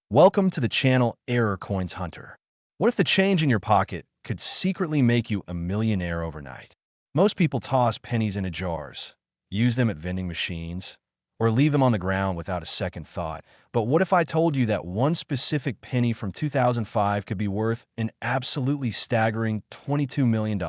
Welcome to the channel Error Coins Hunter. What if the change in your pocket could secretly make you a millionaire overnight? Most people toss pennies into jars, use them at vending machines, or leave them on the ground without a second thought. But what if I told you that one specific penny from 2005 could be worth an absolutely staggering $22 million?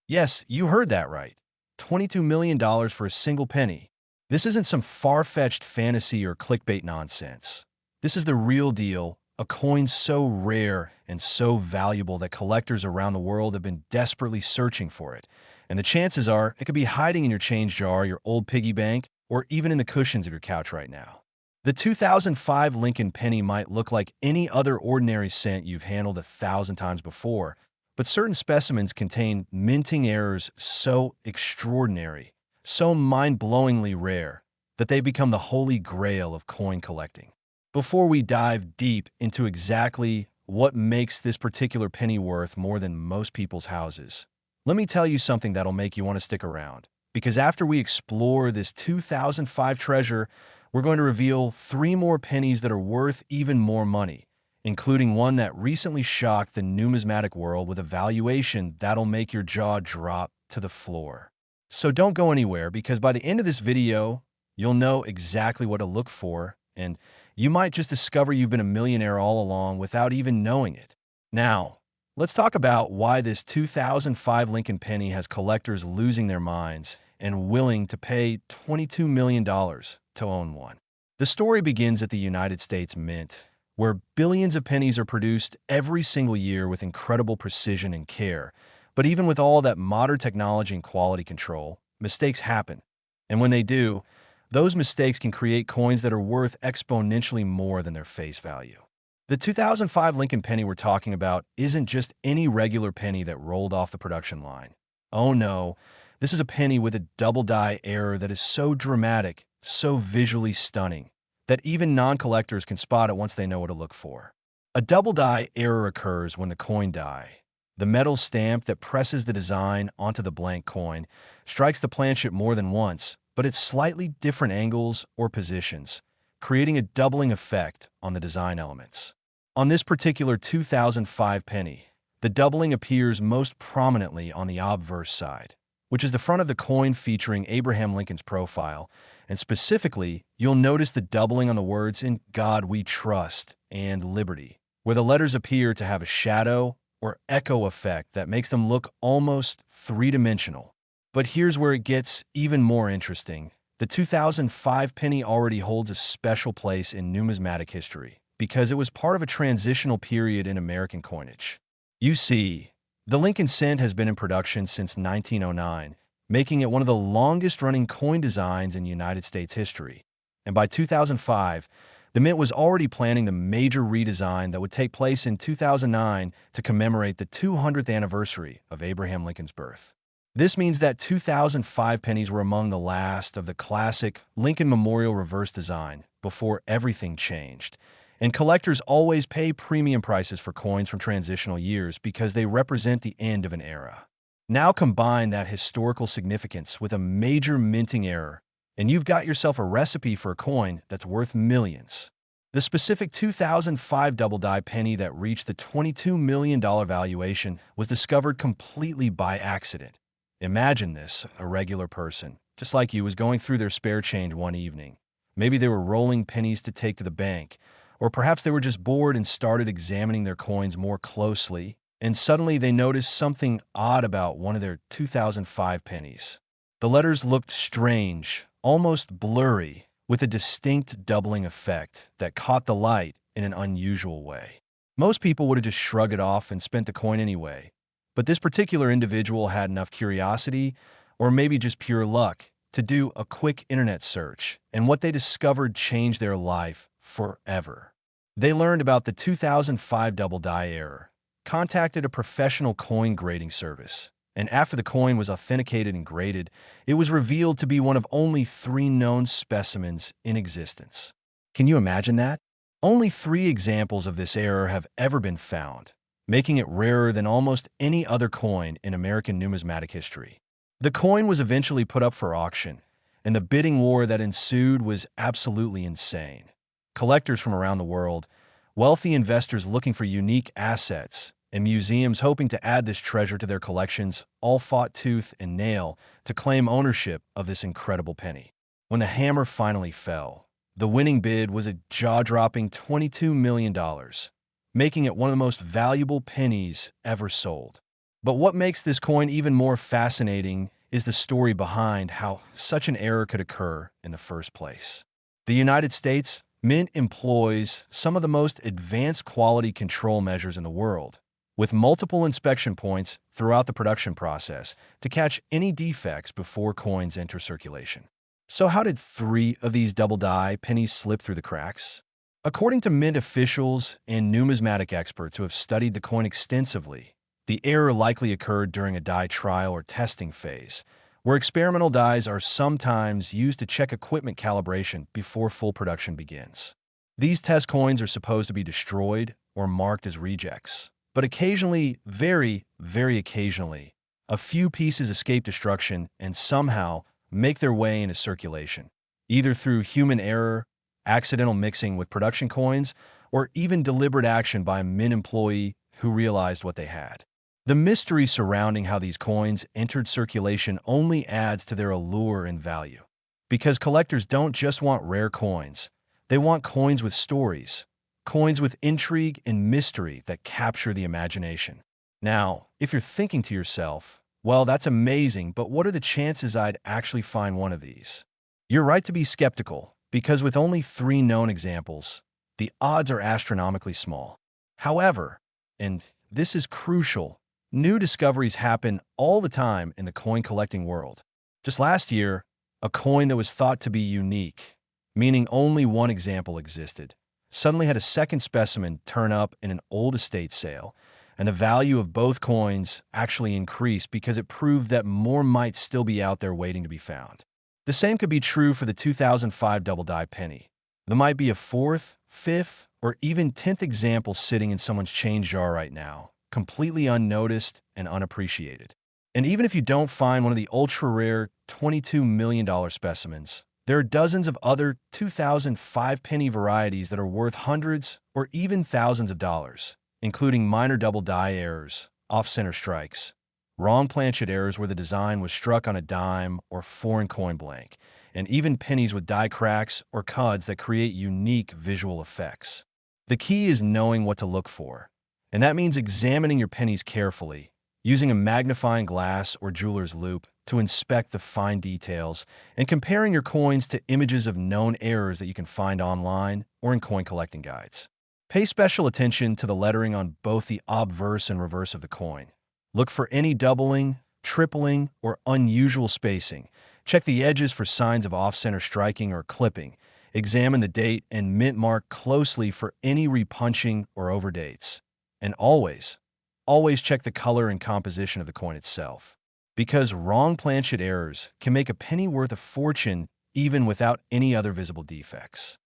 Yes, you heard that right. $22 million for a single penny. This isn't some far-fetched fantasy or clickbait nonsense. This is the real deal, a coin so rare and so valuable that collectors around the world have been desperately searching for it. And the chances are it could be hiding in your change jar, your old piggy bank, or even in the cushions of your couch right now. The 2005 Lincoln penny might look like any other ordinary cent you've handled 1,000 times before, but certain specimens contain minting errors so extraordinary, so mind-blowingly rare, that they become the holy grail of coin collecting. Before we dive deep into exactly what makes this particular penny worth more than most people's houses, let me tell you something that'll make you want to stick around. Because after we explore this 2005 treasure, we're going to reveal 3 more pennies that are worth even more money, including one that recently shocked the numismatic world with a valuation that'll make your jaw drop to the floor. So don't go anywhere, because by the end of this video, you'll know exactly what to look for, and you might just discover you've been a millionaire all along without even knowing it. Now, let's talk about why this 2005 Lincoln penny has collectors losing their minds and willing to pay $22 million to own one. The story begins at the United States Mint, where billions of pennies are produced every single year with incredible precision and care. But even with all that modern technology and quality control, mistakes happen. And when they do, those mistakes can create coins that are worth exponentially more than their face value. The 2005 Lincoln penny we're talking about isn't just any regular penny that rolled off the production line. Oh no, this is a penny with a double die error that is so dramatic, so visually stunning, that even non-collectors can spot it once they know what to look for. A double die error occurs when the coin die, the metal stamp that presses the design onto the blank coin, strikes the planchet more than once, but at slightly different angles or positions, creating a doubling effect on the design elements. On this particular 2005 penny, the doubling appears most prominently on the obverse side, which is the front of the coin featuring Abraham Lincoln's profile, and specifically, you'll notice the doubling on the words "In God We Trust" and "Liberty," where the letters appear to have a shadow or echo effect that makes them look almost three-dimensional. But here's where it gets even more interesting. The 2005 penny already holds a special place in numismatic history because it was part of a transitional period in American coinage. You see, the Lincoln cent has been in production since 1909, making it one of the longest-running coin designs in United States history. And by 2005, the Mint was already planning the major redesign that would take place in 2009 to commemorate the 200th anniversary of Abraham Lincoln's birth. This means that 2005 pennies were among the last of the classic Lincoln Memorial reverse design before everything changed. And collectors always pay premium prices for coins from transitional years because they represent the end of an era. Now combine that historical significance with a major minting error, and you've got yourself a recipe for a coin that's worth millions. The specific 2005 double die penny that reached the $22 million valuation was discovered completely by accident. Imagine this: a regular person, just like you, was going through their spare change one evening. Maybe they were rolling pennies to take to the bank, or perhaps they were just bored and started examining their coins more closely, and suddenly they noticed something odd about one of their 2005 pennies. The letters looked strange, almost blurry, with a distinct doubling effect that caught the light in an unusual way. Most people would have just shrugged it off and spent the coin anyway. But this particular individual had enough curiosity, or maybe just pure luck, to do a quick internet search, and what they discovered changed their life forever. They learned about the 2005 double die error, contacted a professional coin grading service, and after the coin was authenticated and graded, it was revealed to be one of only 3 known specimens in existence. Can you imagine that? Only 3 examples of this error have ever been found, making it rarer than almost any other coin in American numismatic history. The coin was eventually put up for auction, and the bidding war that ensued was absolutely insane. Collectors from around the world, wealthy investors looking for unique assets, and museums hoping to add this treasure to their collections all fought tooth and nail to claim ownership of this incredible penny. When the hammer finally fell, the winning bid was a jaw-dropping $22 million, making it one of the most valuable pennies ever sold. But what makes this coin even more fascinating is the story behind how such an error could occur in the first place. The United States Mint employs some of the most advanced quality control measures in the world, with multiple inspection points throughout the production process to catch any defects before coins enter circulation. So how did 3 of these double-die pennies slip through the cracks? According to Mint officials and numismatic experts who have studied the coin extensively, the error likely occurred during a die trial or testing phase, where experimental dies are sometimes used to check equipment calibration before full production begins. These test coins are supposed to be destroyed or marked as rejects, but occasionally, very, very occasionally, a few pieces escape destruction and somehow make their way into circulation, either through human error, accidental mixing with production coins, or even deliberate action by a Mint employee who realized what they had. The mystery surrounding how these coins entered circulation only adds to their allure and value. Because collectors don't just want rare coins, they want coins with stories, coins with intrigue and mystery that capture the imagination. Now, if you're thinking to yourself, well, that's amazing, but what are the chances I'd actually find one of these? You're right to be skeptical, because with only 3 known examples, the odds are astronomically small. However, and this is crucial, new discoveries happen all the time in the coin collecting world. Just last year, a coin that was thought to be unique, meaning only one example existed, suddenly had a second specimen turn up in an old estate sale, and the value of both coins actually increased because it proved that more might still be out there waiting to be found. The same could be true for the 2005 double-die penny. There might be a 4th, 5th, or even 10th example sitting in someone's change jar right now, completely unnoticed and unappreciated. And even if you don't find one of the ultra-rare $22 million specimens, there are dozens of other 2005 penny varieties that are worth hundreds or even thousands of dollars, including minor double-die errors, off-center strikes, wrong planchet errors where the design was struck on a dime or foreign coin blank, and even pennies with die cracks or cuds that create unique visual effects. The key is knowing what to look for, and that means examining your pennies carefully, using a magnifying glass or jeweler's loupe to inspect the fine details, and comparing your coins to images of known errors that you can find online or in coin collecting guides. Pay special attention to the lettering on both the obverse and reverse of the coin. Look for any doubling, tripling, or unusual spacing. Check the edges for signs of off-center striking or clipping. Examine the date and mint mark closely for any repunching or overdates. And always check the color and composition of the coin itself, because wrong planchet errors can make a penny worth a fortune even without any other visible defects.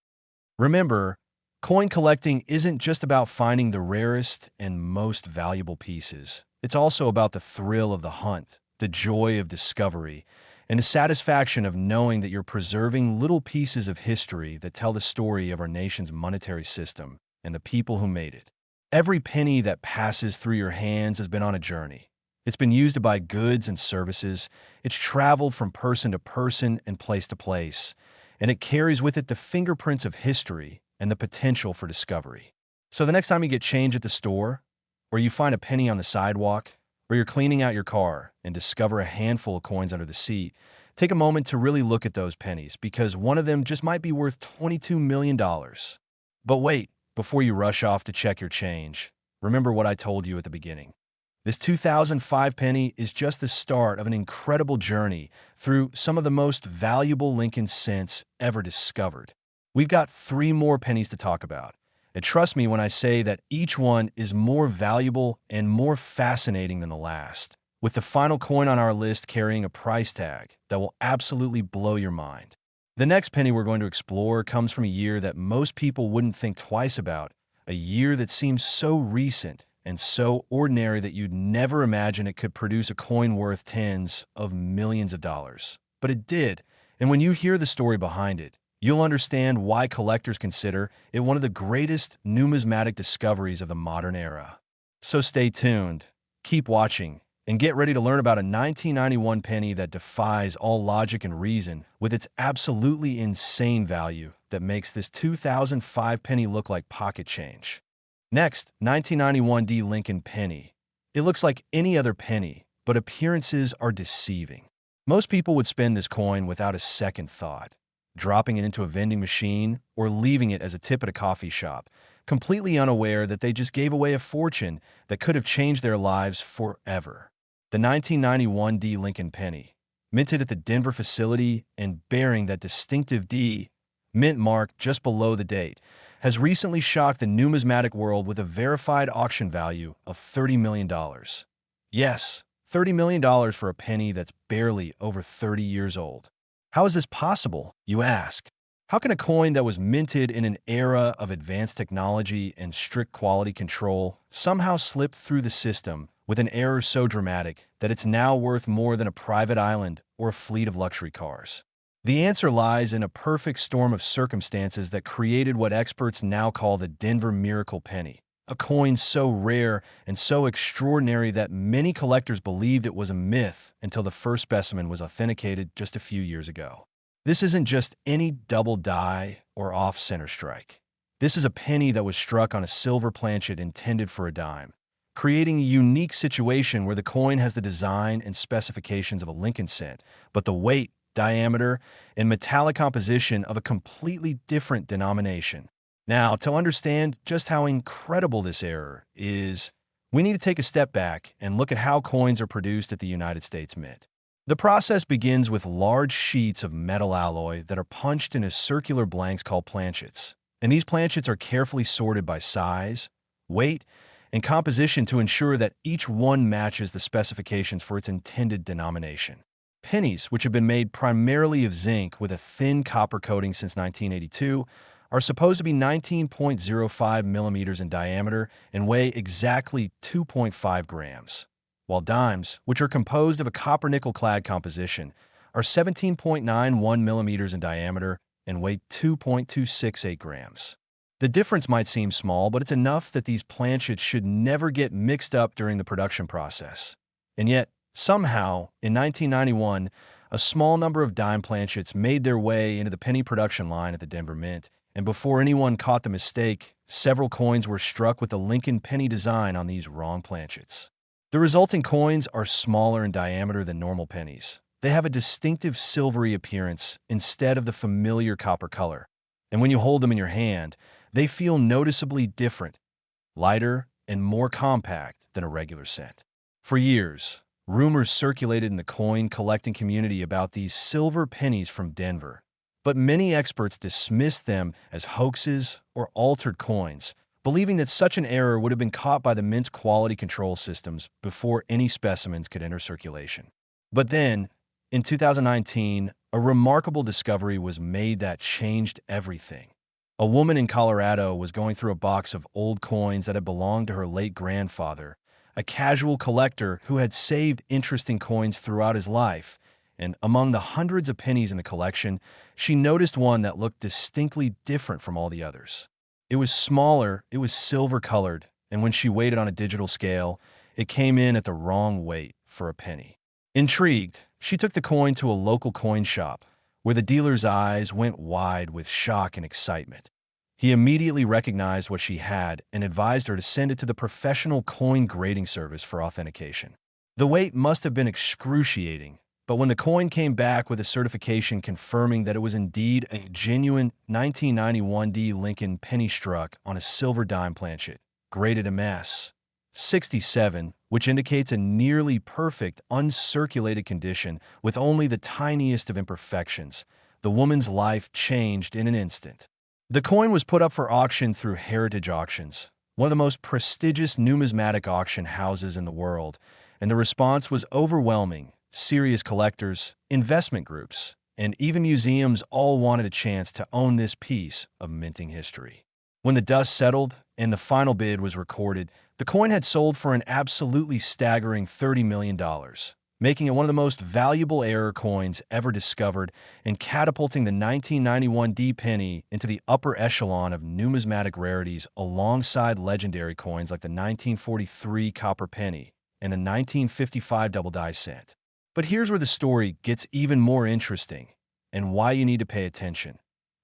Remember, coin collecting isn't just about finding the rarest and most valuable pieces. It's also about the thrill of the hunt, the joy of discovery, and the satisfaction of knowing that you're preserving little pieces of history that tell the story of our nation's monetary system and the people who made it. Every penny that passes through your hands has been on a journey. It's been used to buy goods and services. It's traveled from person to person and place to place, and it carries with it the fingerprints of history and the potential for discovery. So the next time you get change at the store, or you find a penny on the sidewalk, or you're cleaning out your car and discover a handful of coins under the seat, take a moment to really look at those pennies, because one of them just might be worth $22 million. But wait, before you rush off to check your change, remember what I told you at the beginning. This 2005 penny is just the start of an incredible journey through some of the most valuable Lincoln cents ever discovered. We've got 3 more pennies to talk about, and trust me when I say that each one is more valuable and more fascinating than the last, with the final coin on our list carrying a price tag that will absolutely blow your mind. The next penny we're going to explore comes from a year that most people wouldn't think twice about, a year that seems so recent and so ordinary that you'd never imagine it could produce a coin worth tens of millions of dollars. But it did, and when you hear the story behind it, You'll understand why collectors consider it one of the greatest numismatic discoveries of the modern era. So stay tuned, keep watching, and get ready to learn about a 1991 penny that defies all logic and reason with its absolutely insane value that makes this 2005 penny look like pocket change. Next, 1991 D Lincoln penny. It looks like any other penny, but appearances are deceiving. Most people would spend this coin without a second thought, dropping it into a vending machine or leaving it as a tip at a coffee shop, completely unaware that they just gave away a fortune that could have changed their lives forever. The 1991 D Lincoln penny, minted at the Denver facility and bearing that distinctive D mint mark just below the date, has recently shocked the numismatic world with a verified auction value of $30 million. Yes, $30 million for a penny that's barely over 30 years old. How is this possible, you ask? How can a coin that was minted in an era of advanced technology and strict quality control somehow slip through the system with an error so dramatic that it's now worth more than a private island or a fleet of luxury cars? The answer lies in a perfect storm of circumstances that created what experts now call the Denver Miracle Penny, a coin so rare and so extraordinary that many collectors believed it was a myth until the first specimen was authenticated just a few years ago. This isn't just any double die or off-center strike. This is a penny that was struck on a silver planchet intended for a dime, creating a unique situation where the coin has the design and specifications of a Lincoln cent, but the weight, diameter, and metallic composition of a completely different denomination. Now, to understand just how incredible this error is, we need to take a step back and look at how coins are produced at the United States Mint. The process begins with large sheets of metal alloy that are punched into circular blanks called planchets. And these planchets are carefully sorted by size, weight, and composition to ensure that each one matches the specifications for its intended denomination. Pennies, which have been made primarily of zinc with a thin copper coating since 1982, are supposed to be 19.05 millimeters in diameter and weigh exactly 2.5 grams, while dimes, which are composed of a copper-nickel-clad composition, are 17.91 millimeters in diameter and weigh 2.268 grams. The difference might seem small, but it's enough that these planchets should never get mixed up during the production process. And yet, somehow, in 1991, a small number of dime planchets made their way into the penny production line at the Denver Mint, and before anyone caught the mistake, several coins were struck with the Lincoln penny design on these wrong planchets. The resulting coins are smaller in diameter than normal pennies. They have a distinctive silvery appearance instead of the familiar copper color, and when you hold them in your hand, they feel noticeably different, lighter, and more compact than a regular cent. For years, rumors circulated in the coin collecting community about these silver pennies from Denver, but many experts dismissed them as hoaxes or altered coins, believing that such an error would have been caught by the Mint's quality control systems before any specimens could enter circulation. But then, in 2019, a remarkable discovery was made that changed everything. A woman in Colorado was going through a box of old coins that had belonged to her late grandfather, a casual collector who had saved interesting coins throughout his life, and among the hundreds of pennies in the collection, she noticed one that looked distinctly different from all the others. It was smaller, it was silver-colored, and when she weighed it on a digital scale, it came in at the wrong weight for a penny. Intrigued, she took the coin to a local coin shop, where the dealer's eyes went wide with shock and excitement. He immediately recognized what she had and advised her to send it to the professional coin grading service for authentication. The wait must have been excruciating, but when the coin came back with a certification confirming that it was indeed a genuine 1991 D Lincoln penny struck on a silver dime planchet, graded MS 67, which indicates a nearly perfect, uncirculated condition with only the tiniest of imperfections, the woman's life changed in an instant. The coin was put up for auction through Heritage Auctions, one of the most prestigious numismatic auction houses in the world, and the response was overwhelming. Serious collectors, investment groups, and even museums all wanted a chance to own this piece of minting history. When the dust settled and the final bid was recorded, the coin had sold for an absolutely staggering $30 million, making it one of the most valuable error coins ever discovered and catapulting the 1991 D penny into the upper echelon of numismatic rarities alongside legendary coins like the 1943 copper penny and the 1955 double die cent. But here's where the story gets even more interesting and why you need to pay attention.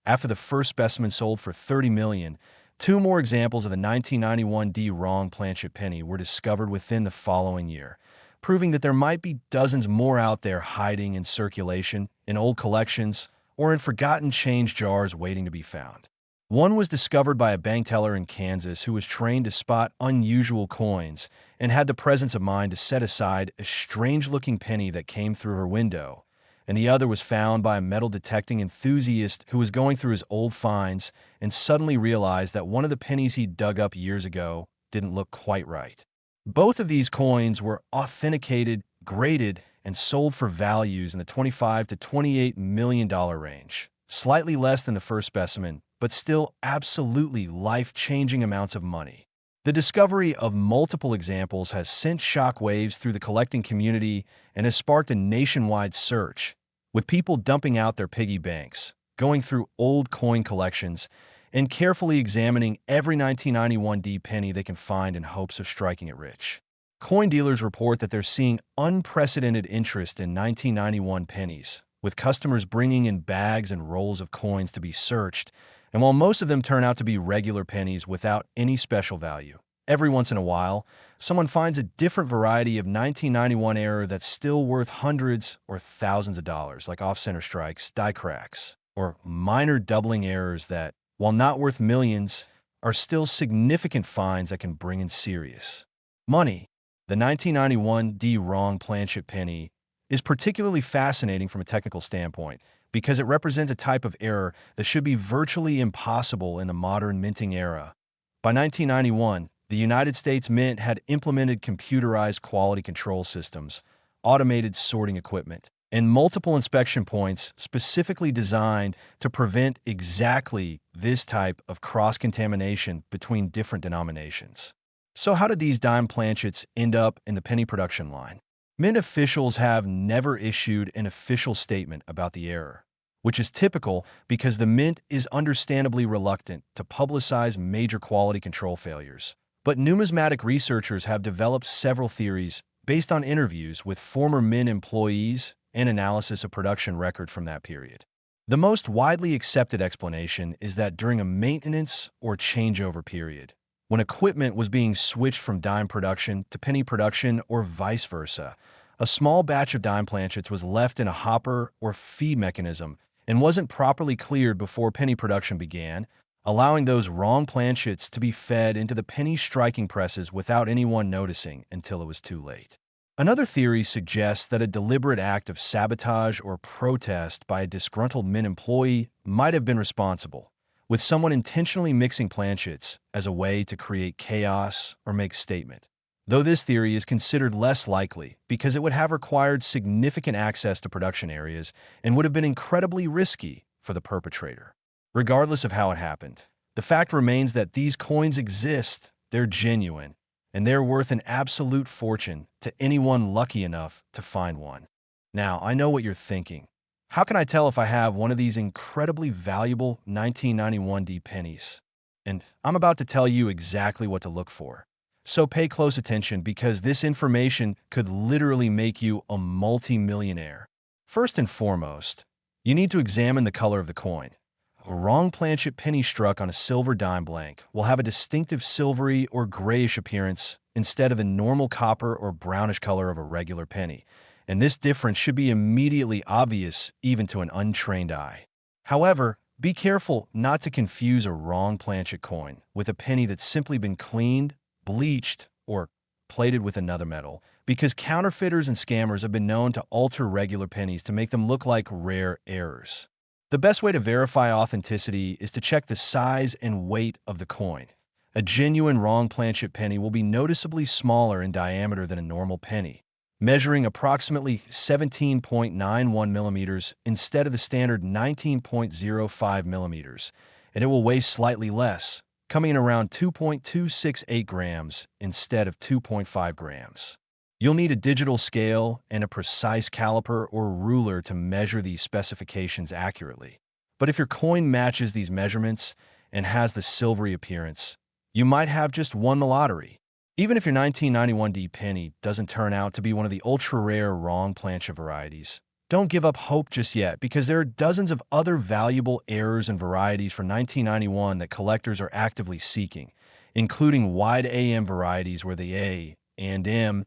After the first specimen sold for $30 million, two more examples of the 1991 D wrong planchet penny were discovered within the following year, proving that there might be dozens more out there hiding in circulation, in old collections, or in forgotten change jars waiting to be found. One was discovered by a bank teller in Kansas who was trained to spot unusual coins and had the presence of mind to set aside a strange-looking penny that came through her window, and the other was found by a metal detecting enthusiast who was going through his old finds and suddenly realized that one of the pennies he dug up years ago didn't look quite right. Both of these coins were authenticated, graded, and sold for values in the $25 to $28 million range, slightly less than the first specimen, but still absolutely life-changing amounts of money. The discovery of multiple examples has sent shockwaves through the collecting community and has sparked a nationwide search, with people dumping out their piggy banks, going through old coin collections, and carefully examining every 1991 D penny they can find in hopes of striking it rich. Coin dealers report that they're seeing unprecedented interest in 1991 pennies, with customers bringing in bags and rolls of coins to be searched, and while most of them turn out to be regular pennies without any special value, every once in a while, someone finds a different variety of 1991 error that's still worth hundreds or thousands of dollars, like off-center strikes, die cracks, or minor doubling errors that, while not worth millions, are still significant finds that can bring in serious money. The 1991 D wrong planchet penny is particularly fascinating from a technical standpoint because it represents a type of error that should be virtually impossible in the modern minting era. By 1991, the United States Mint had implemented computerized quality control systems, automated sorting equipment, and multiple inspection points specifically designed to prevent exactly this type of cross-contamination between different denominations. So how did these dime planchets end up in the penny production line? Mint officials have never issued an official statement about the error, which is typical because the Mint is understandably reluctant to publicize major quality control failures. But numismatic researchers have developed several theories based on interviews with former Mint employees and analysis of production record from that period. The most widely accepted explanation is that during a maintenance or changeover period, when equipment was being switched from dime production to penny production or vice versa, a small batch of dime planchets was left in a hopper or feed mechanism and wasn't properly cleared before penny production began, allowing those wrong planchets to be fed into the penny striking presses without anyone noticing until it was too late. Another theory suggests that a deliberate act of sabotage or protest by a disgruntled Mint employee might have been responsible, with someone intentionally mixing planchets as a way to create chaos or make statement. Though this theory is considered less likely because it would have required significant access to production areas and would have been incredibly risky for the perpetrator. Regardless of how it happened, the fact remains that these coins exist, they're genuine, and they're worth an absolute fortune to anyone lucky enough to find one. Now, I know what you're thinking. How can I tell if I have one of these incredibly valuable 1991 D pennies? And I'm about to tell you exactly what to look for. So pay close attention because this information could literally make you a multi-millionaire. First and foremost, you need to examine the color of the coin. A wrong planchet penny struck on a silver dime blank will have a distinctive silvery or grayish appearance instead of the normal copper or brownish color of a regular penny, and this difference should be immediately obvious even to an untrained eye. However, be careful not to confuse a wrong planchet coin with a penny that's simply been cleaned, bleached, or plated with another metal, because counterfeiters and scammers have been known to alter regular pennies to make them look like rare errors. The best way to verify authenticity is to check the size and weight of the coin. A genuine wrong planchet penny will be noticeably smaller in diameter than a normal penny, measuring approximately 17.91 millimeters instead of the standard 19.05 millimeters, and it will weigh slightly less, coming in around 2.268 grams instead of 2.5 grams. You'll need a digital scale and a precise caliper or ruler to measure these specifications accurately. But if your coin matches these measurements and has the silvery appearance, you might have just won the lottery. Even if your 1991D penny doesn't turn out to be one of the ultra-rare wrong planchet varieties, don't give up hope just yet, because there are dozens of other valuable errors and varieties from 1991 that collectors are actively seeking, including wide AM varieties where the A and M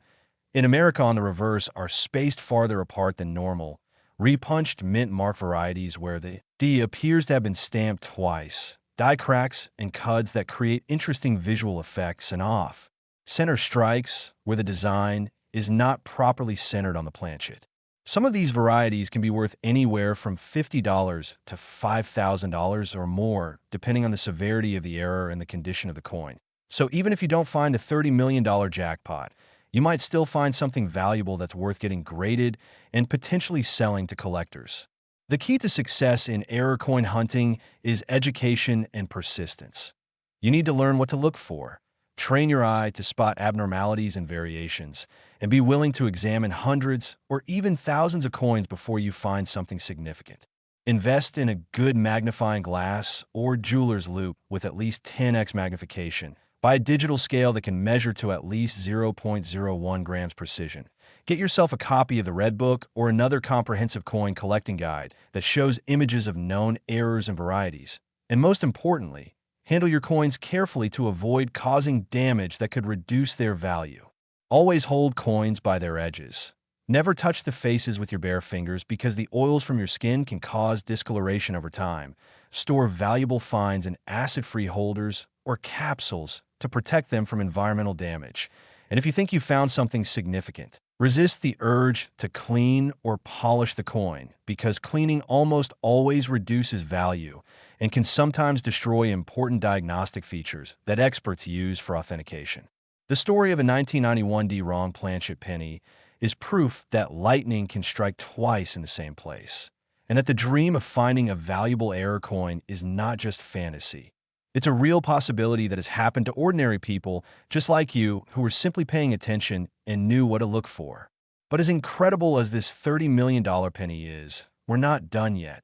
in America on the reverse are spaced farther apart than normal, repunched mint mark varieties where the D appears to have been stamped twice, die cracks and cuds that create interesting visual effects, and off-center strikes where the design is not properly centered on the planchet. Some of these varieties can be worth anywhere from $50 to $5,000 or more, depending on the severity of the error and the condition of the coin. So even if you don't find the $30 million jackpot, you might still find something valuable that's worth getting graded and potentially selling to collectors. The key to success in error coin hunting is education and persistence. You need to learn what to look for, train your eye to spot abnormalities and variations, and be willing to examine hundreds or even thousands of coins before you find something significant. Invest in a good magnifying glass or jeweler's loupe with at least 10x magnification. Buy a digital scale that can measure to at least 0.01 grams precision. Get yourself a copy of the Red Book or another comprehensive coin collecting guide that shows images of known errors and varieties. And most importantly, handle your coins carefully to avoid causing damage that could reduce their value. Always hold coins by their edges. Never touch the faces with your bare fingers because the oils from your skin can cause discoloration over time. Store valuable finds in acid-free holders or capsules to protect them from environmental damage. And if you think you found something significant, resist the urge to clean or polish the coin, because cleaning almost always reduces value and can sometimes destroy important diagnostic features that experts use for authentication. The story of a 1991D wrong planchet penny is proof that lightning can strike twice in the same place, and that the dream of finding a valuable error coin is not just fantasy. It's a real possibility that has happened to ordinary people just like you who were simply paying attention and knew what to look for. But as incredible as this $30 million penny is, we're not done yet.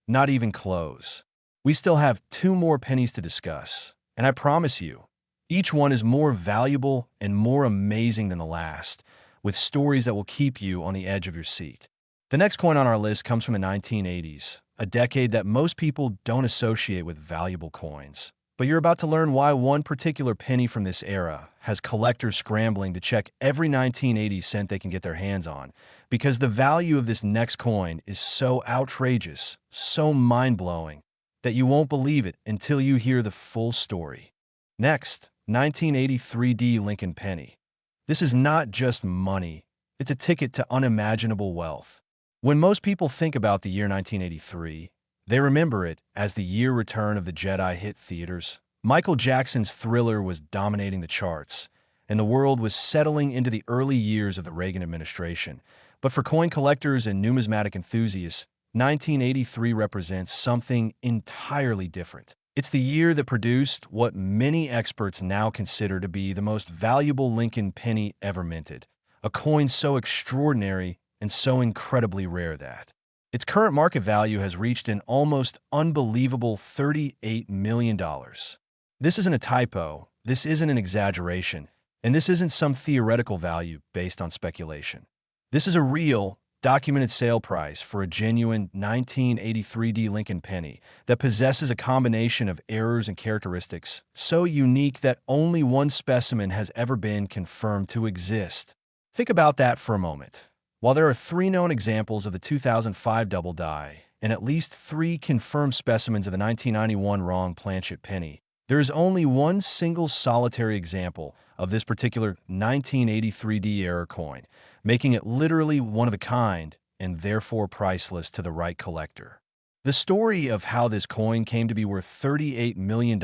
Not even close. We still have 2 more pennies to discuss, and I promise you, each one is more valuable and more amazing than the last, with stories that will keep you on the edge of your seat. The next coin on our list comes from the 1980s, a decade that most people don't associate with valuable coins. But you're about to learn why one particular penny from this era has collectors scrambling to check every 1980s cent they can get their hands on, because the value of this next coin is so outrageous, so mind-blowing, that you won't believe it until you hear the full story. Next, 1983D Lincoln penny. This is not just money, it's a ticket to unimaginable wealth. When most people think about the year 1983, they remember it as the year Return of the Jedi hit theaters. Michael Jackson's Thriller was dominating the charts, and the world was settling into the early years of the Reagan administration. But for coin collectors and numismatic enthusiasts, 1983 represents something entirely different. It's the year that produced what many experts now consider to be the most valuable Lincoln penny ever minted, a coin so extraordinary and so incredibly rare that its current market value has reached an almost unbelievable $38 million. This isn't a typo, this isn't an exaggeration, and this isn't some theoretical value based on speculation. This is a real, documented sale price for a genuine 1983D Lincoln penny that possesses a combination of errors and characteristics so unique that only one specimen has ever been confirmed to exist. Think about that for a moment. While there are 3 known examples of the 2005 double die and at least 3 confirmed specimens of the 1991 wrong planchet penny, there is only one single solitary example of this particular 1983D error coin, making it literally one of a kind and therefore priceless to the right collector. The story of how this coin came to be worth $38 million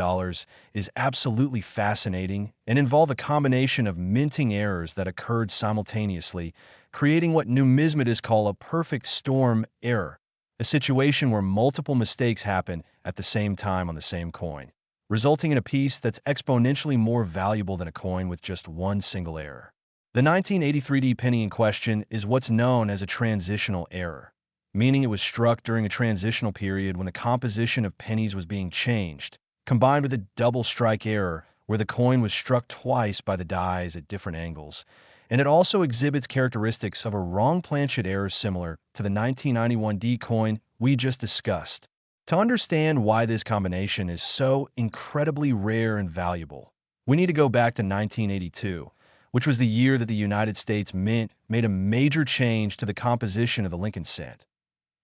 is absolutely fascinating and involved a combination of minting errors that occurred simultaneously, creating what numismatists call a perfect storm error, a situation where multiple mistakes happen at the same time on the same coin, resulting in a piece that's exponentially more valuable than a coin with just one single error. The 1983 penny in question is what's known as a transitional error, meaning it was struck during a transitional period when the composition of pennies was being changed, combined with a double strike error where the coin was struck twice by the dies at different angles, and it also exhibits characteristics of a wrong planchet error similar to the 1991 D coin we just discussed. To understand why this combination is so incredibly rare and valuable, we need to go back to 1982, which was the year that the United States Mint made a major change to the composition of the Lincoln cent.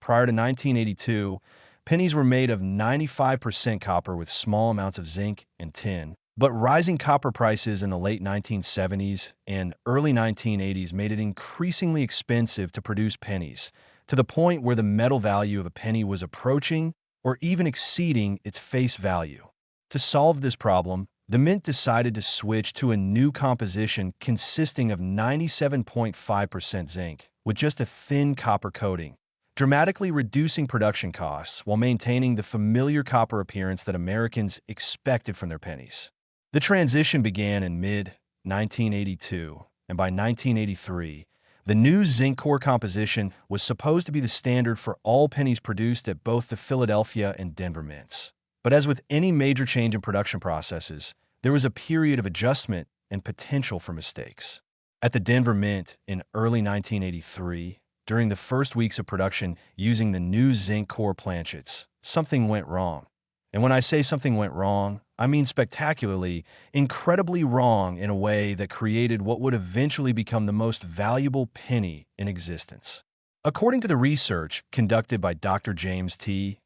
Prior to 1982, pennies were made of 95% copper with small amounts of zinc and tin, but rising copper prices in the late 1970s and early 1980s made it increasingly expensive to produce pennies, to the point where the metal value of a penny was approaching or even exceeding its face value. To solve this problem, the Mint decided to switch to a new composition consisting of 97.5% zinc with just a thin copper coating, dramatically reducing production costs while maintaining the familiar copper appearance that Americans expected from their pennies. The transition began in mid-1982, and by 1983, the new zinc core composition was supposed to be the standard for all pennies produced at both the Philadelphia and Denver mints. But as with any major change in production processes, there was a period of adjustment and potential for mistakes. At the Denver Mint in early 1983, during the first weeks of production using the new zinc core planchets, something went wrong. And when I say something went wrong, I mean spectacularly, incredibly wrong in a way that created what would eventually become the most valuable penny in existence. According to the research conducted by Dr. James T.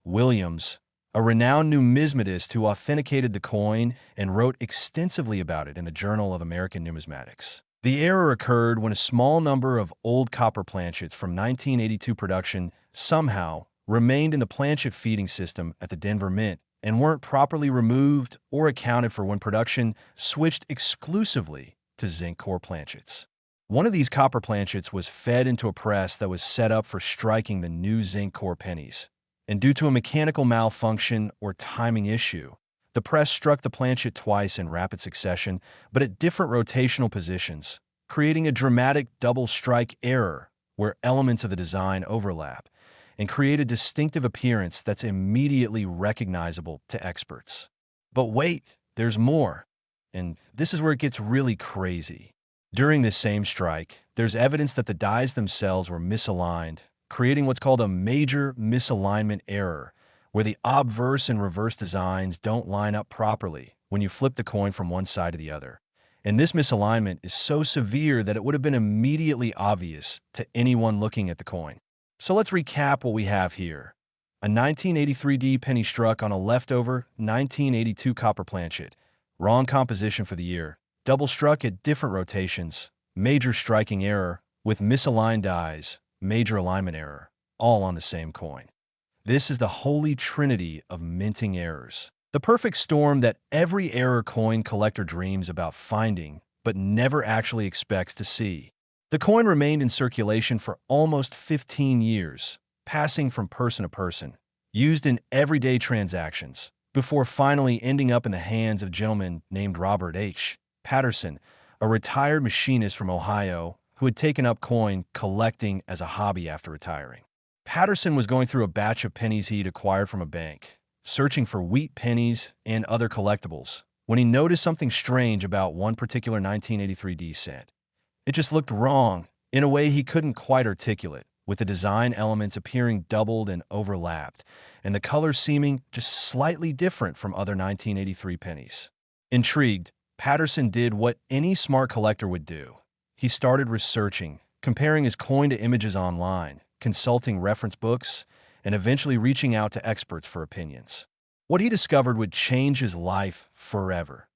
Williams, a renowned numismatist who authenticated the coin and wrote extensively about it in the Journal of American Numismatics, the error occurred when a small number of old copper planchets from 1982 production somehow remained in the planchet feeding system at the Denver Mint and weren't properly removed or accounted for when production switched exclusively to zinc core planchets. One of these copper planchets was fed into a press that was set up for striking the new zinc core pennies, and due to a mechanical malfunction or timing issue, the press struck the planchet twice in rapid succession, but at different rotational positions, creating a dramatic double strike error where elements of the design overlap and create a distinctive appearance that's immediately recognizable to experts. But wait, there's more. And this is where it gets really crazy. During this same strike, there's evidence that the dies themselves were misaligned, creating what's called a major misalignment error, where the obverse and reverse designs don't line up properly when you flip the coin from one side to the other. And this misalignment is so severe that it would have been immediately obvious to anyone looking at the coin. So let's recap what we have here. A 1983 D penny struck on a leftover 1982 copper planchet, wrong composition for the year, double struck at different rotations, major striking error with misaligned dies, major alignment error, all on the same coin. This is the holy trinity of minting errors, the perfect storm that every error coin collector dreams about finding but never actually expects to see. The coin remained in circulation for almost 15 years, passing from person to person, used in everyday transactions, before finally ending up in the hands of a gentleman named Robert H. Patterson, a retired machinist from Ohio who had taken up coin collecting as a hobby after retiring. Patterson was going through a batch of pennies he'd acquired from a bank, searching for wheat pennies and other collectibles, when he noticed something strange about one particular 1983 D cent. It just looked wrong, in a way he couldn't quite articulate, with the design elements appearing doubled and overlapped, and the colors seeming just slightly different from other 1983 pennies. Intrigued, Patterson did what any smart collector would do. He started researching, comparing his coin to images online, consulting reference books, and eventually reaching out to experts for opinions. What he discovered would change his life forever.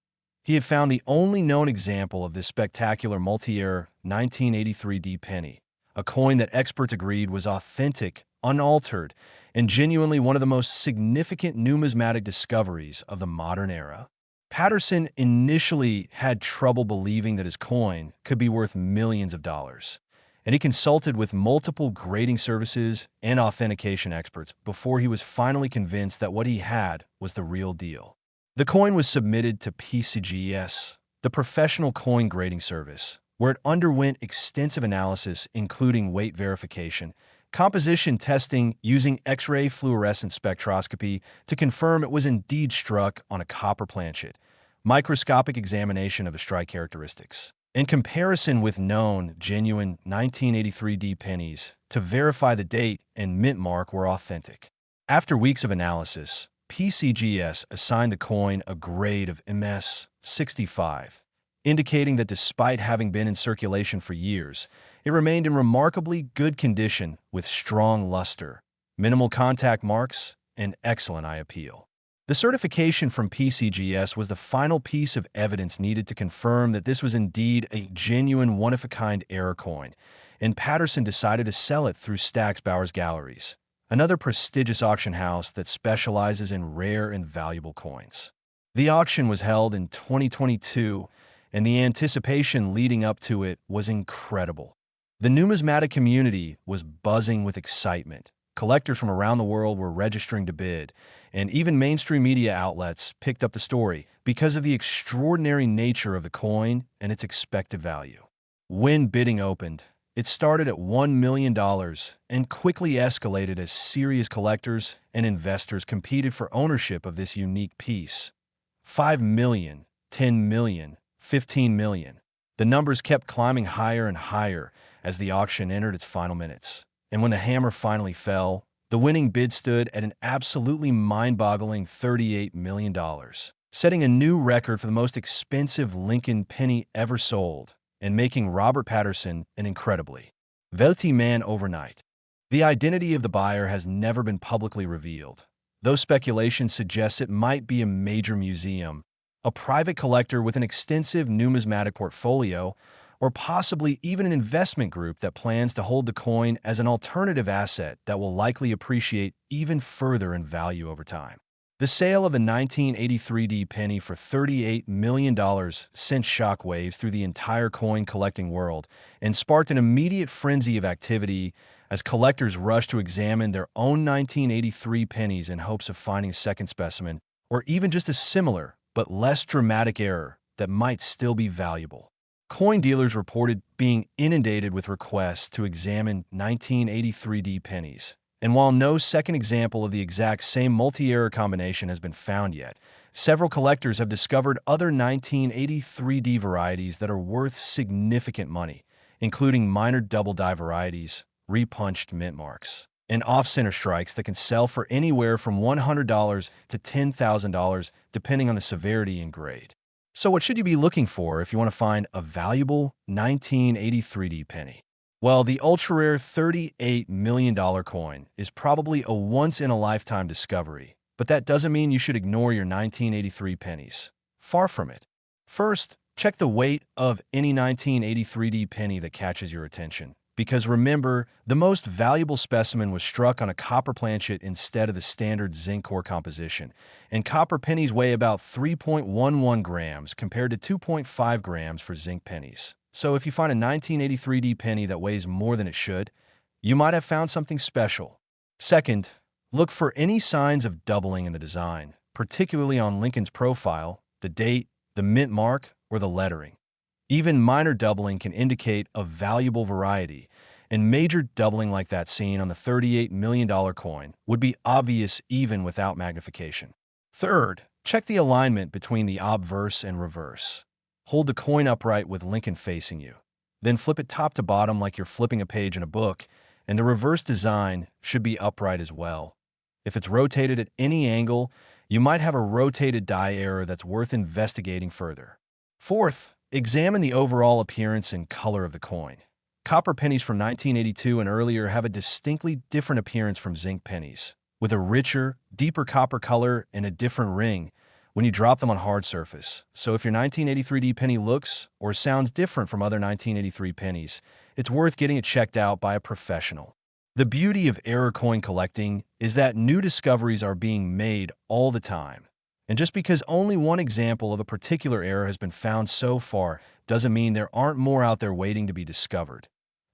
He had found the only known example of this spectacular multi-error 1983 D penny, a coin that experts agreed was authentic, unaltered, and genuinely one of the most significant numismatic discoveries of the modern era. Patterson initially had trouble believing that his coin could be worth millions of dollars, and he consulted with multiple grading services and authentication experts before he was finally convinced that what he had was the real deal. The coin was submitted to PCGS, the professional coin grading service, where it underwent extensive analysis, including weight verification, composition testing using X-ray fluorescence spectroscopy to confirm it was indeed struck on a copper planchet, microscopic examination of the strike characteristics, in comparison with known, genuine 1983D pennies to verify the date and mint mark were authentic. After weeks of analysis, PCGS assigned the coin a grade of MS 65, indicating that despite having been in circulation for years, it remained in remarkably good condition with strong luster, minimal contact marks, and excellent eye appeal. The certification from PCGS was the final piece of evidence needed to confirm that this was indeed a genuine one-of-a-kind error coin, and Patterson decided to sell it through Stack's Bowers Galleries, another prestigious auction house that specializes in rare and valuable coins. The auction was held in 2022, and the anticipation leading up to it was incredible. The numismatic community was buzzing with excitement. Collectors from around the world were registering to bid, and even mainstream media outlets picked up the story because of the extraordinary nature of the coin and its expected value. When bidding opened, it started at $1 million and quickly escalated as serious collectors and investors competed for ownership of this unique piece. 5 million, 10 million, 15 million. The numbers kept climbing higher and higher as the auction entered its final minutes. And when the hammer finally fell, the winning bid stood at an absolutely mind-boggling $38 million, setting a new record for the most expensive Lincoln penny ever sold and making Robert Patterson an incredibly wealthy man overnight. The identity of the buyer has never been publicly revealed, though speculation suggests it might be a major museum, a private collector with an extensive numismatic portfolio, or possibly even an investment group that plans to hold the coin as an alternative asset that will likely appreciate even further in value over time. The sale of the 1983D penny for $38 million sent shockwaves through the entire coin collecting world and sparked an immediate frenzy of activity as collectors rushed to examine their own 1983 pennies in hopes of finding a second specimen, or even just a similar but less dramatic error that might still be valuable. Coin dealers reported being inundated with requests to examine 1983D pennies. And while no second example of the exact same multi-error combination has been found yet, several collectors have discovered other 1983D varieties that are worth significant money, including minor double-die varieties, repunched mint marks, and off-center strikes that can sell for anywhere from $100 to $10,000 depending on the severity and grade. So what should you be looking for if you want to find a valuable 1983D penny? Well, the ultra-rare $38 million coin is probably a once-in-a-lifetime discovery, but that doesn't mean you should ignore your 1983 pennies. Far from it. First, check the weight of any 1983D penny that catches your attention. Because remember, the most valuable specimen was struck on a copper planchet instead of the standard zinc core composition, and copper pennies weigh about 3.11 grams compared to 2.5 grams for zinc pennies. So if you find a 1983D penny that weighs more than it should, you might have found something special. Second, look for any signs of doubling in the design, particularly on Lincoln's profile, the date, the mint mark, or the lettering. Even minor doubling can indicate a valuable variety, and major doubling like that seen on the $38 million coin would be obvious even without magnification. Third, check the alignment between the obverse and reverse. Hold the coin upright with Lincoln facing you. Then flip it top to bottom like you're flipping a page in a book, and the reverse design should be upright as well. If it's rotated at any angle, you might have a rotated die error that's worth investigating further. Fourth, examine the overall appearance and color of the coin. Copper pennies from 1982 and earlier have a distinctly different appearance from zinc pennies, with a richer, deeper copper color and a different ring when you drop them on hard surface. So if your 1983D penny looks or sounds different from other 1983 pennies, it's worth getting it checked out by a professional. The beauty of error coin collecting is that new discoveries are being made all the time. And just because only one example of a particular error has been found so far doesn't mean there aren't more out there waiting to be discovered.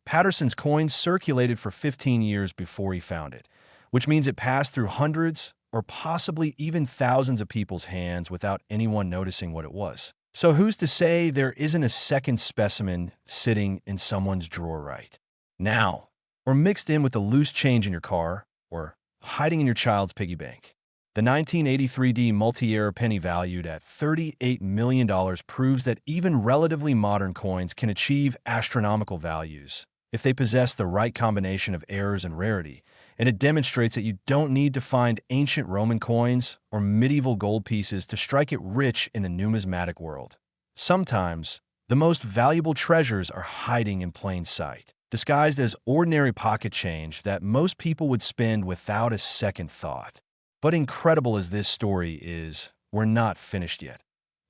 Patterson's coin circulated for 15 years before he found it, which means it passed through hundreds or possibly even thousands of people's hands without anyone noticing what it was. So who's to say there isn't a second specimen sitting in someone's drawer right now, or mixed in with the loose change in your car, or hiding in your child's piggy bank? The 1983D multi-era penny valued at $38 million proves that even relatively modern coins can achieve astronomical values if they possess the right combination of errors and rarity, and it demonstrates that you don't need to find ancient Roman coins or medieval gold pieces to strike it rich in the numismatic world. Sometimes, the most valuable treasures are hiding in plain sight, disguised as ordinary pocket change that most people would spend without a second thought. But incredible as this story is, we're not finished yet.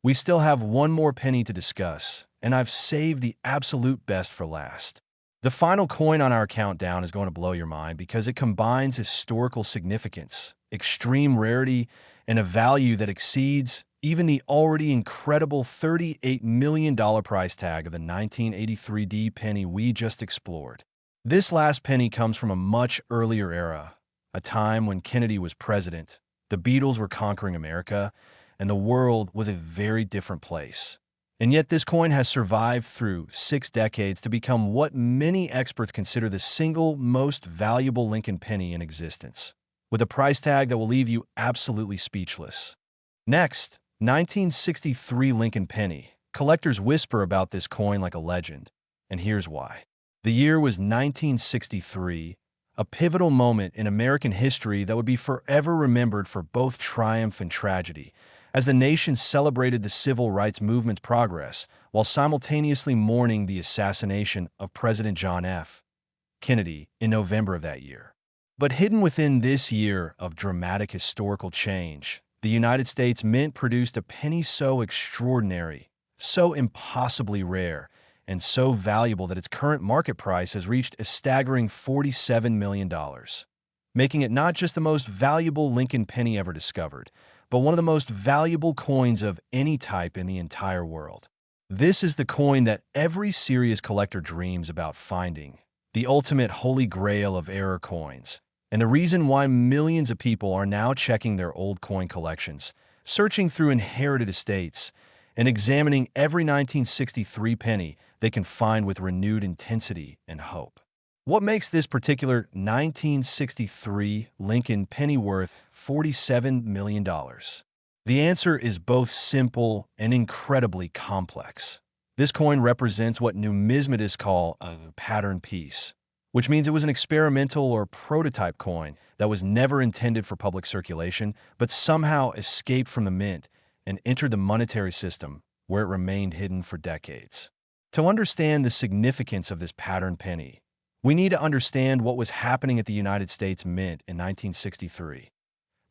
We still have one more penny to discuss, and I've saved the absolute best for last. The final coin on our countdown is going to blow your mind because it combines historical significance, extreme rarity, and a value that exceeds even the already incredible $38 million price tag of the 1983D penny we just explored. This last penny comes from a much earlier era, a time when Kennedy was president, the Beatles were conquering America, and the world was a very different place. And yet this coin has survived through 6 decades to become what many experts consider the single most valuable Lincoln penny in existence, with a price tag that will leave you absolutely speechless. Next, 1963 Lincoln penny. Collectors whisper about this coin like a legend, and here's why. The year was 1963, a pivotal moment in American history that would be forever remembered for both triumph and tragedy, as the nation celebrated the civil rights movement's progress while simultaneously mourning the assassination of President John F. Kennedy in November of that year. But hidden within this year of dramatic historical change, the United States Mint produced a penny so extraordinary, so impossibly rare, and so valuable that its current market price has reached a staggering $47 million, making it not just the most valuable Lincoln penny ever discovered, but one of the most valuable coins of any type in the entire world. This is the coin that every serious collector dreams about finding, the ultimate holy grail of error coins, and the reason why millions of people are now checking their old coin collections, searching through inherited estates, and examining every 1963 penny they can find with renewed intensity and hope. What makes this particular 1963 Lincoln penny worth $47 million? The answer is both simple and incredibly complex. This coin represents what numismatists call a pattern piece, which means it was an experimental or prototype coin that was never intended for public circulation, but somehow escaped from the mint and entered the monetary system, where it remained hidden for decades. To understand the significance of this pattern penny, we need to understand what was happening at the United States Mint in 1963.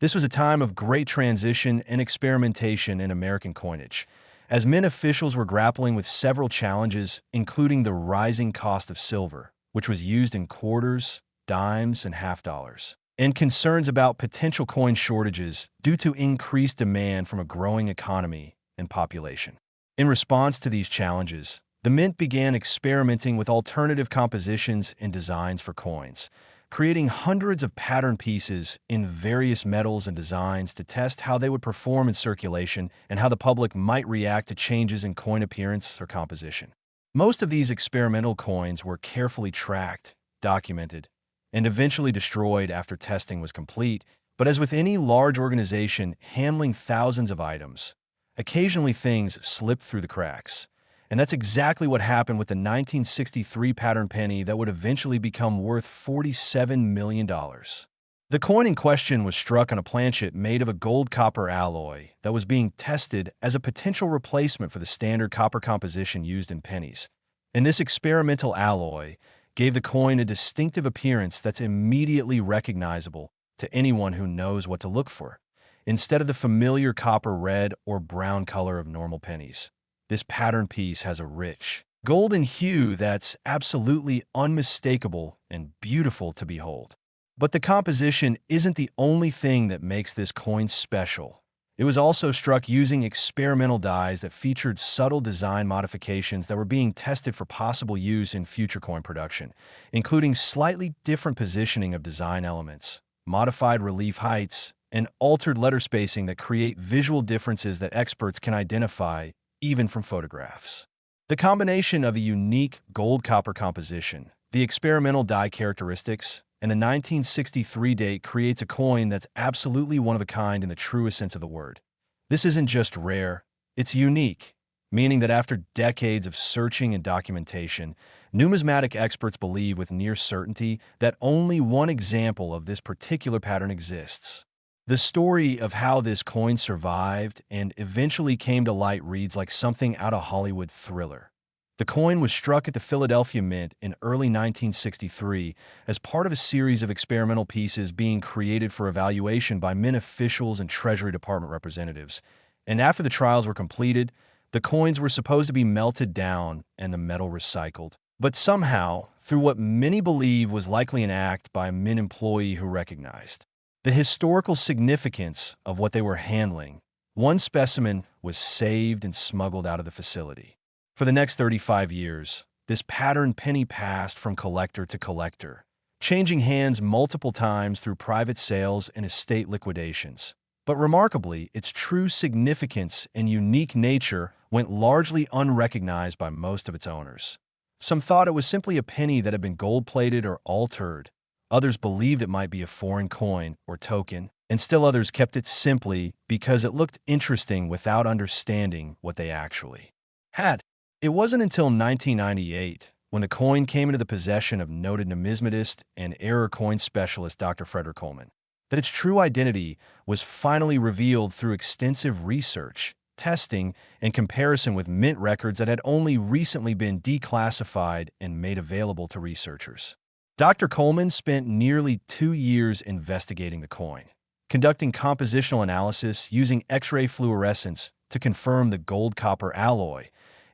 This was a time of great transition and experimentation in American coinage, as mint officials were grappling with several challenges, including the rising cost of silver, which was used in quarters, dimes, and half dollars, and concerns about potential coin shortages due to increased demand from a growing economy and population. In response to these challenges, the Mint began experimenting with alternative compositions and designs for coins, creating hundreds of pattern pieces in various metals and designs to test how they would perform in circulation and how the public might react to changes in coin appearance or composition. Most of these experimental coins were carefully tracked, documented, and eventually destroyed after testing was complete, but as with any large organization handling thousands of items, occasionally things slipped through the cracks. And that's exactly what happened with the 1963 pattern penny that would eventually become worth $47 million. The coin in question was struck on a planchet made of a gold-copper alloy that was being tested as a potential replacement for the standard copper composition used in pennies. And this experimental alloy gave the coin a distinctive appearance that's immediately recognizable to anyone who knows what to look for, instead of the familiar copper red or brown color of normal pennies. This pattern piece has a rich, golden hue that's absolutely unmistakable and beautiful to behold. But the composition isn't the only thing that makes this coin special. It was also struck using experimental dies that featured subtle design modifications that were being tested for possible use in future coin production, including slightly different positioning of design elements, modified relief heights, and altered letter spacing that create visual differences that experts can identify even from photographs. The combination of a unique gold-copper composition, the experimental die characteristics, and the 1963 date creates a coin that's absolutely one of a kind in the truest sense of the word. This isn't just rare, it's unique, meaning that after decades of searching and documentation, numismatic experts believe with near certainty that only one example of this particular pattern exists. The story of how this coin survived and eventually came to light reads like something out of a Hollywood thriller. The coin was struck at the Philadelphia Mint in early 1963 as part of a series of experimental pieces being created for evaluation by Mint officials and Treasury Department representatives. And after the trials were completed, the coins were supposed to be melted down and the metal recycled. But somehow, through what many believe was likely an act by a Mint employee who recognized the historical significance of what they were handling, one specimen was saved and smuggled out of the facility. For the next 35 years, this pattern penny passed from collector to collector, changing hands multiple times through private sales and estate liquidations. But remarkably, its true significance and unique nature went largely unrecognized by most of its owners. Some thought it was simply a penny that had been gold-plated or altered. Others believed it might be a foreign coin or token, and still others kept it simply because it looked interesting without understanding what they actually had. It wasn't until 1998, when the coin came into the possession of noted numismatist and error coin specialist Dr. Frederick Coleman, that its true identity was finally revealed through extensive research, testing, and comparison with mint records that had only recently been declassified and made available to researchers. Dr. Coleman spent nearly 2 years investigating the coin, conducting compositional analysis using X-ray fluorescence to confirm the gold-copper alloy,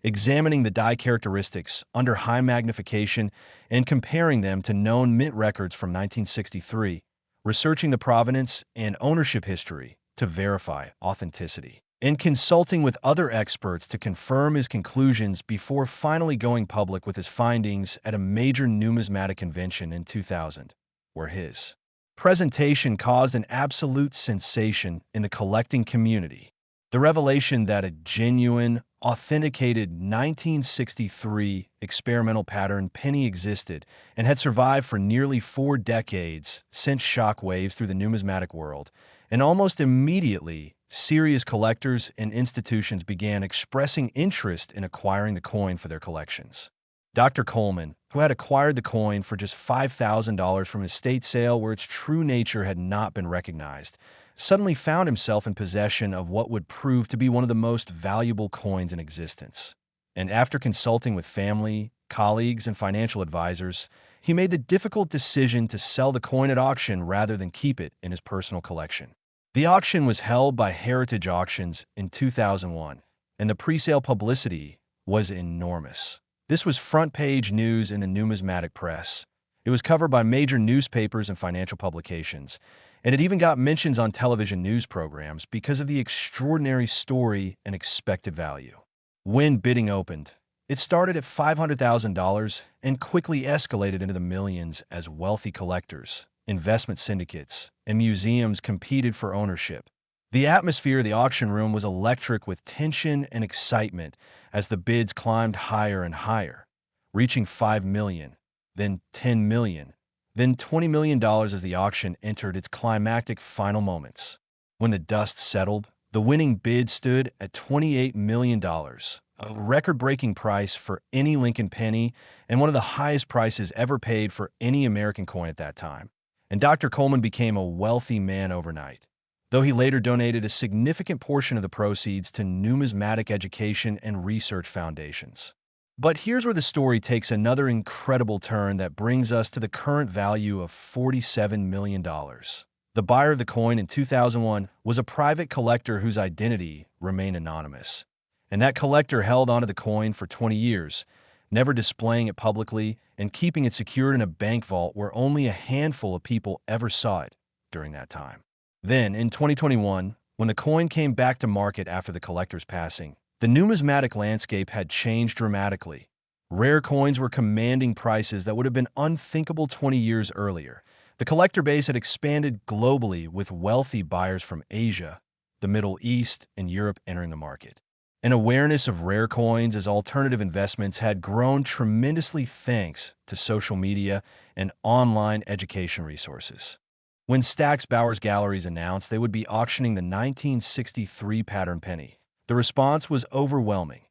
examining the die characteristics under high magnification and comparing them to known mint records from 1963, researching the provenance and ownership history to verify authenticity, and consulting with other experts to confirm his conclusions before finally going public with his findings at a major numismatic convention in 2000, where his presentation caused an absolute sensation in the collecting community. The revelation that a genuine, authenticated 1963 experimental pattern penny existed and had survived for nearly 4 decades sent shockwaves through the numismatic world, and almost immediately, serious collectors and institutions began expressing interest in acquiring the coin for their collections. Dr. Coleman, who had acquired the coin for just $5,000 from an estate sale where its true nature had not been recognized, suddenly found himself in possession of what would prove to be one of the most valuable coins in existence. And after consulting with family, colleagues, and financial advisors, he made the difficult decision to sell the coin at auction rather than keep it in his personal collection. The auction was held by Heritage Auctions in 2001, and the presale publicity was enormous. This was front-page news in the numismatic press. It was covered by major newspapers and financial publications, and it even got mentions on television news programs because of the extraordinary story and expected value. When bidding opened, it started at $500,000 and quickly escalated into the millions as wealthy collectors, investment syndicates, and museums competed for ownership. The atmosphere of the auction room was electric with tension and excitement as the bids climbed higher and higher, reaching $5 million, then $10 million, then $20 million as the auction entered its climactic final moments. When the dust settled, the winning bid stood at $28 million, a record-breaking price for any Lincoln penny and one of the highest prices ever paid for any American coin at that time. And Dr. Coleman became a wealthy man overnight, though he later donated a significant portion of the proceeds to numismatic education and research foundations. But here's where the story takes another incredible turn that brings us to the current value of $47 million. The buyer of the coin in 2001 was a private collector whose identity remained anonymous. And that collector held onto the coin for 20 years, never displaying it publicly and keeping it secured in a bank vault where only a handful of people ever saw it during that time. Then, in 2021, when the coin came back to market after the collector's passing, the numismatic landscape had changed dramatically. Rare coins were commanding prices that would have been unthinkable 20 years earlier. The collector base had expanded globally with wealthy buyers from Asia, the Middle East, and Europe entering the market. And awareness of rare coins as alternative investments had grown tremendously thanks to social media and online education resources. When Stack's Bowers Galleries announced they would be auctioning the 1963 pattern penny, the response was overwhelming.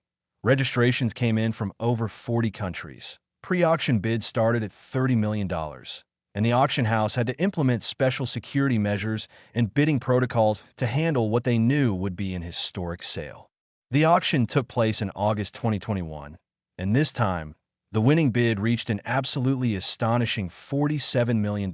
Registrations came in from over 40 countries. Pre-auction bids started at $30 million, and the auction house had to implement special security measures and bidding protocols to handle what they knew would be an historic sale. The auction took place in August 2021, and this time, the winning bid reached an absolutely astonishing $47 million,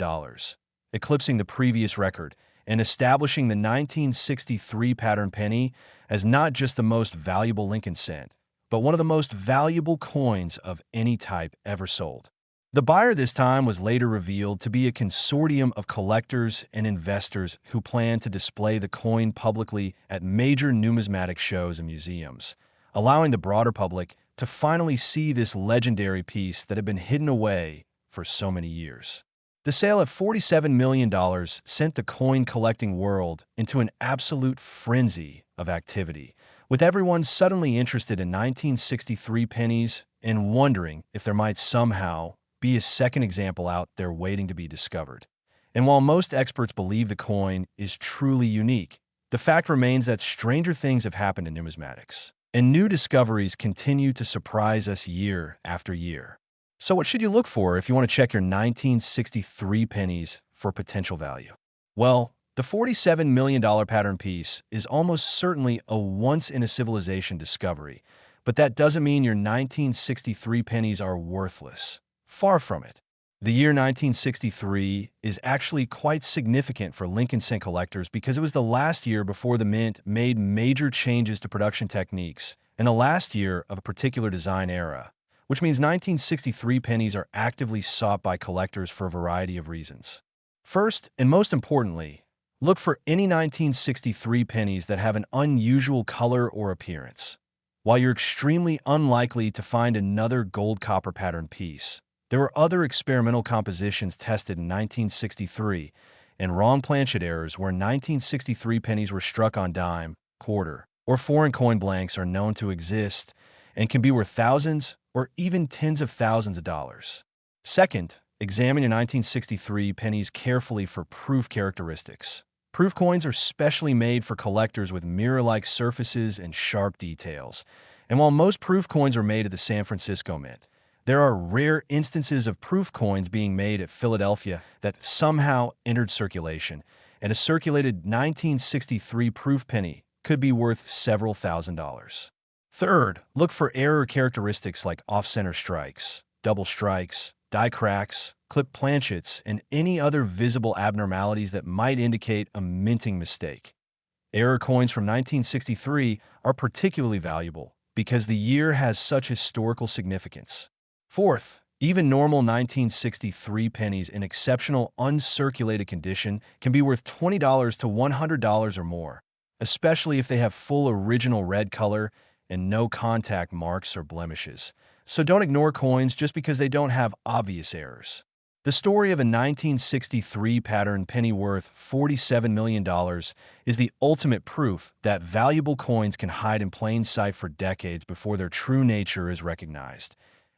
eclipsing the previous record and establishing the 1963 pattern penny as not just the most valuable Lincoln cent, but one of the most valuable coins of any type ever sold. The buyer this time was later revealed to be a consortium of collectors and investors who plan to display the coin publicly at major numismatic shows and museums, allowing the broader public to finally see this legendary piece that had been hidden away for so many years. The sale at $47 million sent the coin-collecting world into an absolute frenzy of activity, with everyone suddenly interested in 1963 pennies and wondering if there might somehow be a second example out there waiting to be discovered. And while most experts believe the coin is truly unique, the fact remains that stranger things have happened in numismatics, and new discoveries continue to surprise us year after year. So what should you look for if you want to check your 1963 pennies for potential value? Well, the $47 million pattern piece is almost certainly a once-in-a-civilization discovery, but that doesn't mean your 1963 pennies are worthless. Far from it. The year 1963 is actually quite significant for Lincoln cent collectors because it was the last year before the mint made major changes to production techniques and the last year of a particular design era, which means 1963 pennies are actively sought by collectors for a variety of reasons. First, and most importantly, look for any 1963 pennies that have an unusual color or appearance. While you're extremely unlikely to find another gold-copper pattern piece, there were other experimental compositions tested in 1963 and wrong planchet errors where 1963 pennies were struck on dime, quarter, or foreign coin blanks are known to exist and can be worth thousands or even tens of thousands of dollars. Second, examine your 1963 pennies carefully for proof characteristics. Proof coins are specially made for collectors with mirror-like surfaces and sharp details. And while most proof coins are made at the San Francisco Mint, there are rare instances of proof coins being made at Philadelphia that somehow entered circulation, and a circulated 1963 proof penny could be worth several $1,000s. Third, look for error characteristics like off-center strikes, double strikes, die cracks, clip planchets, and any other visible abnormalities that might indicate a minting mistake. Error coins from 1963 are particularly valuable because the year has such historical significance. Fourth, even normal 1963 pennies in exceptional uncirculated condition can be worth $20 to $100 or more, especially if they have full original red color and no contact marks or blemishes. So don't ignore coins just because they don't have obvious errors. The story of a 1963 pattern penny worth $47 million is the ultimate proof that valuable coins can hide in plain sight for decades before their true nature is recognized.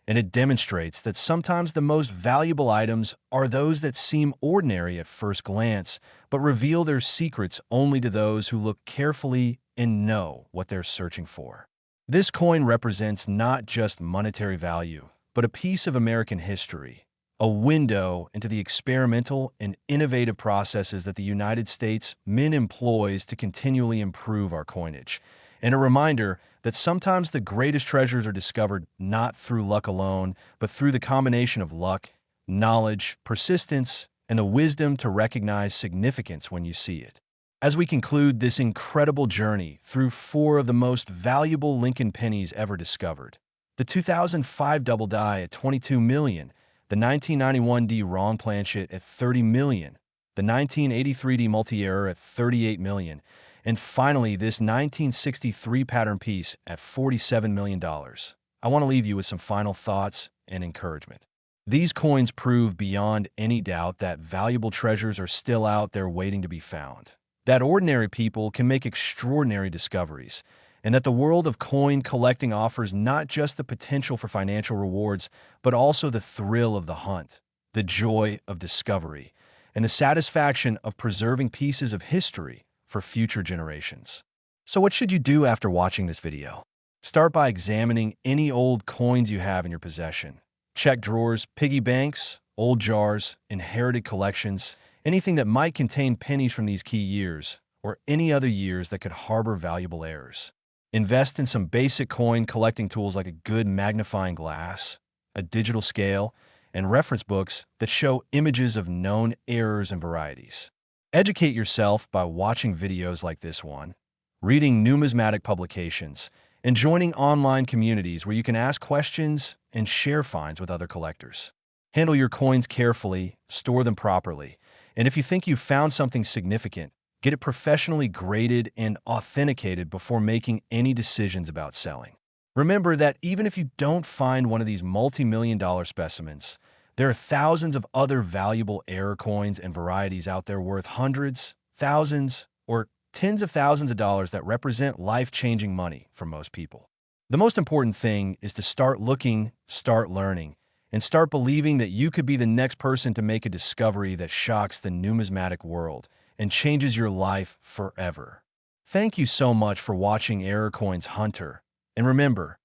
And it demonstrates that sometimes the most valuable items are those that seem ordinary at first glance, but reveal their secrets only to those who look carefully and know what they're searching for. This coin represents not just monetary value, but a piece of American history, a window into the experimental and innovative processes that the United States Mint employs to continually improve our coinage, and a reminder that sometimes the greatest treasures are discovered not through luck alone, but through the combination of luck, knowledge, persistence, and the wisdom to recognize significance when you see it. As we conclude this incredible journey through 4 of the most valuable Lincoln pennies ever discovered, the 2005 double die at $22 million, the 1991 D wrong planchet at $30 million, the 1983 D multi-error at $38 million, and finally this 1963 pattern piece at $47 million, I want to leave you with some final thoughts and encouragement. These coins prove beyond any doubt that valuable treasures are still out there waiting to be found, that ordinary people can make extraordinary discoveries, and that the world of coin collecting offers not just the potential for financial rewards, but also the thrill of the hunt, the joy of discovery, and the satisfaction of preserving pieces of history for future generations. So what should you do after watching this video? Start by examining any old coins you have in your possession. Check drawers, piggy banks, old jars, inherited collections, anything that might contain pennies from these key years, or any other years that could harbor valuable errors. Invest in some basic coin collecting tools like a good magnifying glass, a digital scale, and reference books that show images of known errors and varieties. Educate yourself by watching videos like this one, reading numismatic publications, and joining online communities where you can ask questions and share finds with other collectors. Handle your coins carefully, store them properly, and if you think you've found something significant, get it professionally graded and authenticated before making any decisions about selling. Remember that even if you don't find one of these multi-million-dollar specimens, there are thousands of other valuable error coins and varieties out there worth hundreds, thousands, or tens of thousands of dollars that represent life-changing money for most people. The most important thing is to start looking, start learning, and start believing that you could be the next person to make a discovery that shocks the numismatic world and changes your life forever. Thank you so much for watching Error Coins Hunter. And remember,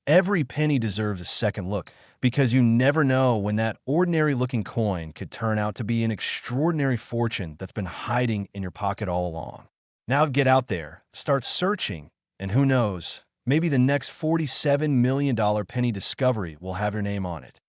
every penny deserves a second look because you never know when that ordinary-looking coin could turn out to be an extraordinary fortune that's been hiding in your pocket all along. Now get out there, start searching, and who knows, maybe the next $47 million penny discovery will have your name on it.